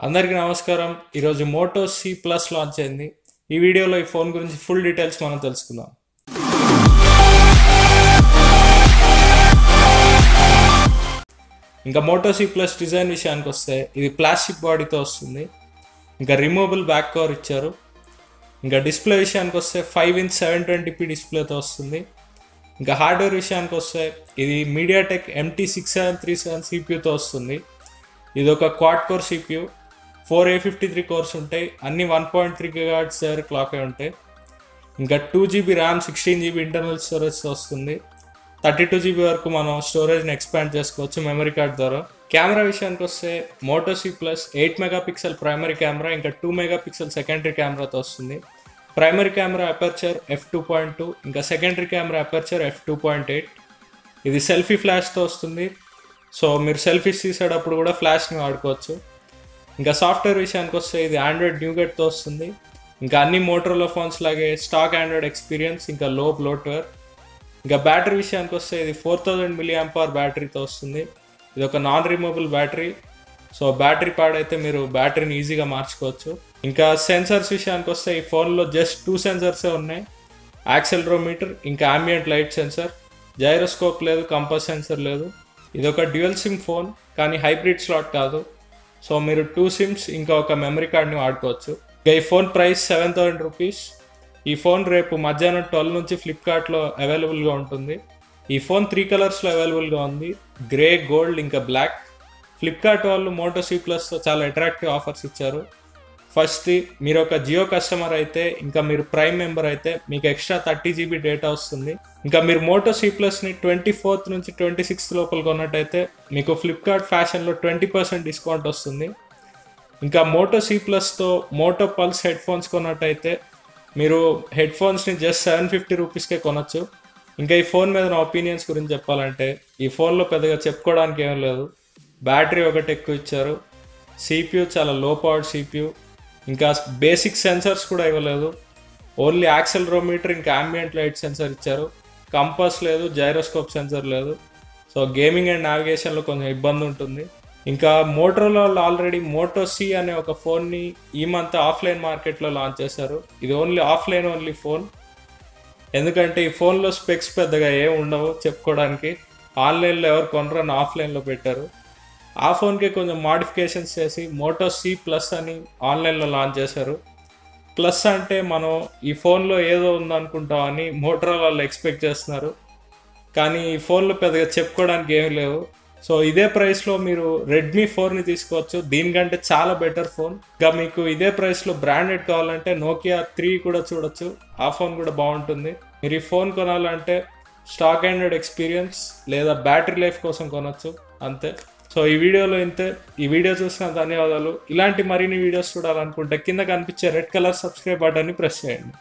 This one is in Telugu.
అందరికీ నమస్కారం. ఈరోజు మోటో సి ప్లస్ లాంచ్ అయింది. ఈ వీడియోలో ఈ ఫోన్ గురించి ఫుల్ డీటెయిల్స్ మనం తెలుసుకుందాం. ఇంకా మోటో సి ప్లస్ డిజైన్ విషయానికి వస్తే ఇది ప్లాస్టిక్ బాడీతో వస్తుంది. ఇంకా రిమూవబుల్ బ్యాక్ కవర్ ఇచ్చారు. ఇంకా డిస్ప్లే విషయానికి వస్తే 5" 720p డిస్ప్లేతో వస్తుంది. ఇంకా హార్డ్వేర్ విషయానికి వస్తే ఇది మీడియాటెక్ MT6737 CPUతో వస్తుంది. ఇది ఒక quad core CPU, 4 A53 course ఉంటాయి. అన్ని 1.3 GHz దగ్గర క్లాక్ అయి ఉంటాయి. ఇంకా 2GB RAM, 16GB internal storage వస్తుంది. 32GB వరకు మనం స్టోరేజ్ని ఎక్స్పాండ్ చేసుకోవచ్చు మెమరీ కార్డ్ ద్వారా. కెమెరా విషయానికి వస్తే Moto C Plus 8 MP primary camera, ఇంకా 2 MP సెకండరీ కెమెరాతో వస్తుంది. ప్రైమరీ కెమెరా అపర్చర్ f2.2, ఇంకా సెకండరీ కెమెరా అపర్చర్ f2.8. ఇది సెల్ఫీ ఫ్లాష్తో వస్తుంది. సో మీరు సెల్ఫీస్ తీసేటప్పుడు కూడా ఫ్లాష్ని వాడుకోవచ్చు. ఇంకా సాఫ్ట్వేర్ విషయానికి వస్తే ఇది ఆండ్రాయిడ్ న్యూగెట్తో వస్తుంది. ఇంకా అన్ని మోటరోలా ఫోన్స్ లాగే స్టాక్ ఆండ్రాయిడ్ ఎక్స్పీరియన్స్, ఇంకా లో బ్లోట్వేర్. ఇంకా బ్యాటరీ విషయానికి వస్తే ఇది 4000 mAh బ్యాటరీతో వస్తుంది. ఇది ఒక non removable battery. So battery పాడైతే మీరు బ్యాటరీని ఈజీగా మార్చుకోవచ్చు. ఇంకా సెన్సర్స్ విషయానికి వస్తే ఈ ఫోన్లో జస్ట్ 2 సెన్సర్సే ఉన్నాయి. యాక్సెలరోమీటర్, ఇంకా అంబియంట్ లైట్ సెన్సర్. జైరోస్కోప్ లేదు, కంపాస్ సెన్సర్ లేదు. ఇది ఒక డ్యూయల్ సిమ్ ఫోన్, కానీ హైబ్రిడ్ స్లాట్ కాదు. సో మీరు 2 సిమ్స్ ఇంకా ఒక మెమరీ కార్డ్ని వాడుకోవచ్చు. ఇంకా ఈ ఫోన్ ప్రైస్ 7000 రూపీస్. ఈ ఫోన్ రేపు మధ్యాహ్నం 12 నుంచి ఫ్లిప్కార్ట్లో అవైలబుల్గా ఉంటుంది. ఈ ఫోన్ 3 కలర్స్లో అవైలబుల్గా ఉంది: గ్రే, గోల్డ్, ఇంకా బ్లాక్. ఫ్లిప్కార్ట్ వాళ్ళు మోటో సి ప్లస్తో చాలా అట్రాక్టివ్ ఆఫర్స్ ఇచ్చారు. ఫస్ట్, మీరు ఒక జియో కస్టమర్ అయితే, ఇంకా మీరు ప్రైమ్ మెంబర్ అయితే మీకు ఎక్స్ట్రా 30GB డేటా వస్తుంది. ఇంకా మీరు మోటో సి ప్లస్ని 24th నుంచి 26th లోపల కొన్నట్టయితే మీకు ఫ్లిప్కార్ట్ ఫ్యాషన్లో 20% డిస్కౌంట్ వస్తుంది. ఇంకా మోటో సి ప్లస్తో మోటో పల్స్ హెడ్ ఫోన్స్ కొన్నట్టయితే మీరు హెడ్ ఫోన్స్ని జస్ట్ 750 రూపీస్కే కొనొచ్చు. ఇంకా ఈ ఫోన్ మీద నా ఒపీనియన్స్ గురించి చెప్పాలంటే ఈ ఫోన్లో పెద్దగా చెప్పుకోవడానికి ఏం లేదు. బ్యాటరీ ఒకటి ఎక్కువ ఇచ్చారు. CPU చాలా లో పవర్డ్ CPU. ఇంకా బేసిక్ సెన్సర్స్ కూడా ఇవ్వలేదు. ఓన్లీ యాక్సెలరోమీటర్, ఇంకా అంబియంట్ లైట్ సెన్సర్ ఇచ్చారు. కంపాస్ లేదు, జైరోస్కోప్ సెన్సర్ లేదు. సో గేమింగ్ అండ్ నావిగేషన్లో కొంచెం ఇబ్బంది ఉంటుంది. ఇంకా మోటరోలా ఆల్రెడీ మోటో సి అనే ఒక ఫోన్ని ఈ మంత్ ఆఫ్లైన్ మార్కెట్లో లాంచ్ చేశారు. ఇది ఆఫ్లైన్ ఓన్లీ ఫోన్. ఎందుకంటే ఈ ఫోన్లో స్పెక్స్ పెద్దగా ఏం ఉండవు చెప్పుకోవడానికి. ఆన్లైన్లో ఎవరు కొనరని ఆఫ్లైన్లో పెట్టారు. ఆ ఫోన్కి కొంచెం మాడిఫికేషన్స్ చేసి మోటో సి ప్లస్ అని ఆన్లైన్లో లాంచ్ చేశారు. ప్లస్ అంటే మనం ఈ ఫోన్లో ఏదో ఉందనుకుంటామని మోటరోలా వాళ్ళు ఎక్స్పెక్ట్ చేస్తున్నారు. కానీ ఈ ఫోన్లో పెద్దగా చెప్పుకోవడానికి ఏమీ లేవు. సో ఇదే ప్రైస్లో మీరు రెడ్మీ 4ని తీసుకోవచ్చు. దీనికంటే చాలా బెటర్ ఫోన్. ఇంకా మీకు ఇదే ప్రైస్లో బ్రాండెడ్ కావాలంటే నోకియా 3 కూడా చూడొచ్చు. ఆ ఫోన్ కూడా బాగుంటుంది. మీరు ఈ ఫోన్ కొనాలంటే స్టాక్ ఆండ్రాయిడ్ ఎక్స్పీరియన్స్ లేదా బ్యాటరీ లైఫ్ కోసం కొనొచ్చు, అంతే. సో ఈ వీడియోలో ఇంతే. ఈ వీడియో చూసిన ధన్యవాదాలు. ఇలాంటి మరిన్ని వీడియోస్ చూడాలనుకుంటే కింద కనిపించే రెడ్ కలర్ సబ్స్క్రైబ్ బటన్ని ప్రెస్ చేయండి.